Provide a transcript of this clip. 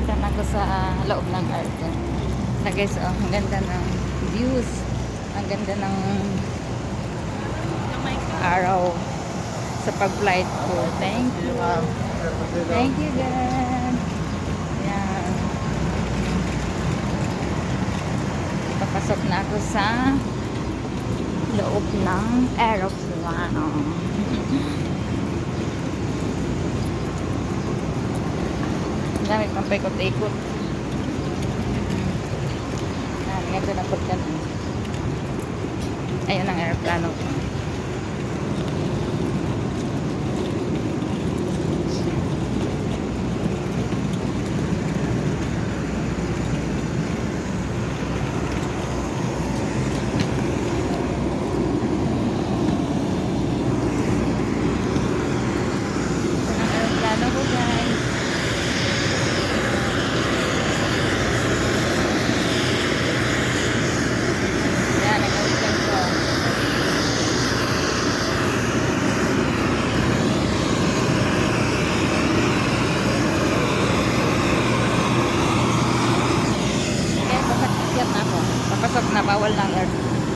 Diyan ako sa loob ng aircon. Na guys, oh, ang ganda ng views. Ang ganda ng araw sa pag-flight ko. Thank you. Thank you, God. Yan. Papasok na ako sa loob ng aeroplano. Ang dami pang paikot-ikot. Ganda ng pagkan. Ayun ang aeroplano ko. Papasok na, bawal ng air.